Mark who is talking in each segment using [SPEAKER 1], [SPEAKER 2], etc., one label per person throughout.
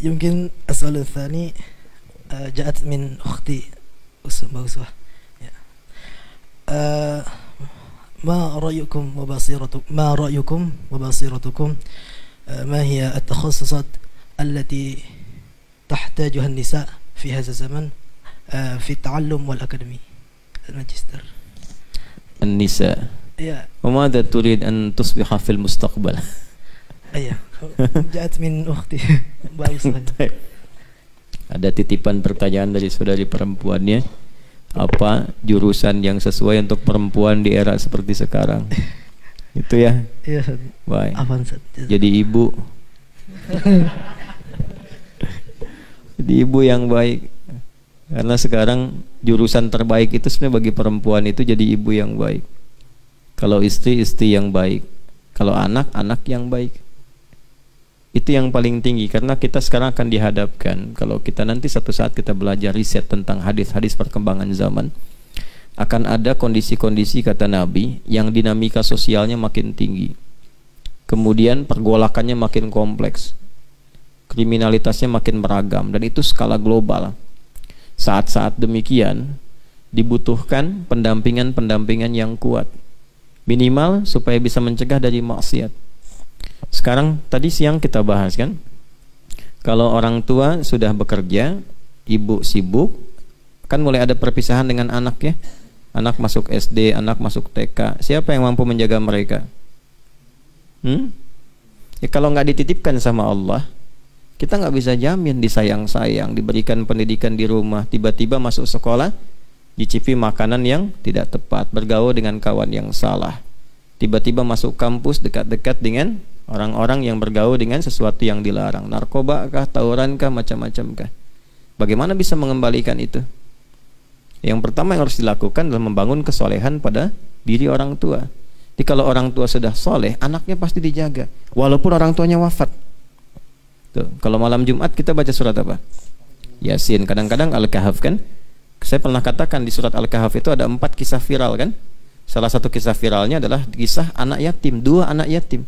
[SPEAKER 1] يمكن السؤال الثاني جاءت من أختي أسوة. ما رأيكم وبصيرتكم ما هي التخصصات التي تحتاجها النساء في هذا الزمن في التعلم والأكاديمي الماجستير؟
[SPEAKER 2] النساء.
[SPEAKER 1] يا.
[SPEAKER 2] وماذا تريد أن تصبح في المستقبل؟
[SPEAKER 1] أيه. جاءت من أختي.
[SPEAKER 2] Ada titipan pertanyaan dari saudari perempuannya, apa jurusan yang sesuai untuk perempuan di era seperti sekarang? Itu ya.
[SPEAKER 1] Iya.
[SPEAKER 2] Baik.
[SPEAKER 1] Jadi
[SPEAKER 2] ibu. Jadi ibu yang baik. Karena sekarang jurusan terbaik itu sebenarnya bagi perempuan itu jadi ibu yang baik. Kalau istri yang baik. Kalau anak yang baik. Itu yang paling tinggi, karena kita sekarang akan dihadapkan, kalau kita nanti satu saat kita belajar riset tentang hadis-hadis perkembangan zaman, akan ada kondisi-kondisi, kata Nabi, yang dinamika sosialnya makin tinggi, kemudian pergolakannya makin kompleks, kriminalitasnya makin beragam, dan itu skala global. Saat-saat demikian dibutuhkan pendampingan yang kuat, minimal supaya bisa mencegah dari maksiat. Sekarang tadi siang kita bahas kan, kalau orang tua sudah bekerja, ibu sibuk, kan mulai ada perpisahan dengan anak ya. Anak masuk SD, anak masuk TK, siapa yang mampu menjaga mereka? Ya, kalau nggak dititipkan sama Allah, kita nggak bisa jamin disayang-sayang, diberikan pendidikan di rumah, tiba-tiba masuk sekolah dicipi makanan yang tidak tepat, bergaul dengan kawan yang salah, tiba-tiba masuk kampus dekat-dekat dengan orang-orang yang bergaul dengan sesuatu yang dilarang, narkoba kah, tawuran kah, macam-macam kah. Bagaimana bisa mengembalikan itu? Yang pertama yang harus dilakukan adalah membangun kesolehan pada diri orang tua. Jadi kalau orang tua sudah soleh, anaknya pasti dijaga, walaupun orang tuanya wafat. Tuh, kalau malam Jumat kita baca surat apa? Yasin. Kadang-kadang Al-Kahf kan. Saya pernah katakan di surat Al-Kahf itu ada 4 kisah viral kan. Salah satu kisah viralnya adalah kisah anak yatim, 2 anak yatim.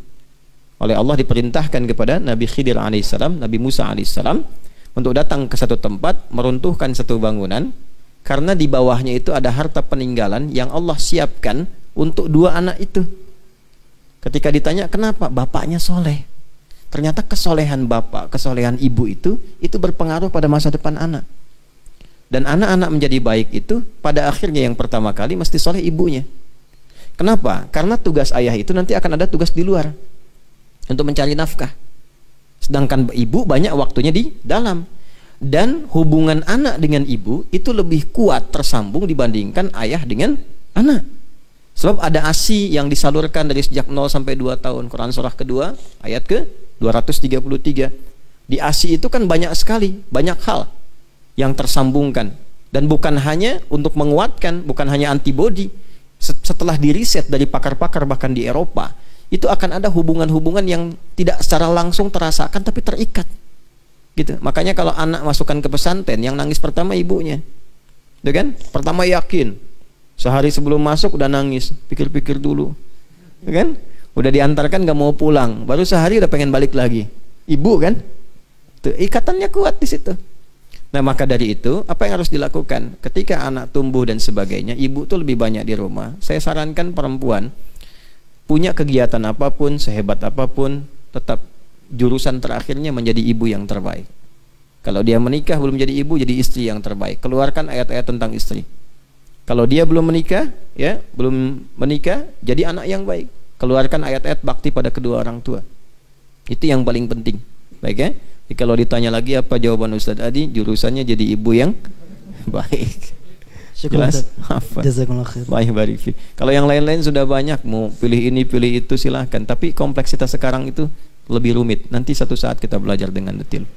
[SPEAKER 2] Oleh Allah diperintahkan kepada Nabi Khidir alaihissalam, Nabi Musa alaihissalam untuk datang ke satu tempat, meruntuhkan satu bangunan, karena di bawahnya itu ada harta peninggalan yang Allah siapkan untuk 2 anak itu. Ketika ditanya kenapa, bapaknya soleh. Ternyata kesolehan bapak, kesolehan ibu itu berpengaruh pada masa depan anak. Dan anak-anak menjadi baik itu pada akhirnya yang pertama kali mesti soleh ibunya. Kenapa? Karena tugas ayah itu nanti akan ada tugas di luar untuk mencari nafkah. Sedangkan ibu banyak waktunya di dalam. Dan hubungan anak dengan ibu itu lebih kuat tersambung dibandingkan ayah dengan anak. Sebab ada ASI yang disalurkan dari sejak 0 sampai 2 tahun. Quran surah kedua ayat ke 233. Di ASI itu kan banyak sekali, banyak hal yang tersambungkan. Dan bukan hanya untuk menguatkan, bukan hanya antibodi. Setelah diriset dari pakar-pakar bahkan di Eropa, itu akan ada hubungan-hubungan yang tidak secara langsung terasakan tapi terikat gitu. Makanya kalau anak masukkan ke pesantren, yang nangis pertama ibunya, gitu kan? Pertama yakin, sehari sebelum masuk udah nangis, pikir-pikir dulu, gitu kan? Udah diantarkan gak mau pulang, baru sehari udah pengen balik lagi, ibu kan? Tuh, ikatannya kuat di situ. Nah maka dari itu apa yang harus dilakukan ketika anak tumbuh dan sebagainya, ibu tuh lebih banyak di rumah. Saya sarankan perempuan punya kegiatan apapun, sehebat apapun, tetap jurusan terakhirnya menjadi ibu yang terbaik. Kalau dia menikah belum jadi ibu, jadi istri yang terbaik. Keluarkan ayat-ayat tentang istri. Kalau dia belum menikah, jadi anak yang baik. Keluarkan ayat-ayat bakti pada kedua orang tua. Itu yang paling penting. Baik ya? Jadi kalau ditanya lagi apa jawaban Ustadz Adi, jurusannya jadi ibu yang baik. Jelas? Baik, barik. Kalau yang lain-lain sudah banyak, mau pilih ini, pilih itu silahkan. Tapi kompleksitas sekarang itu lebih rumit. Nanti satu saat kita belajar dengan detail.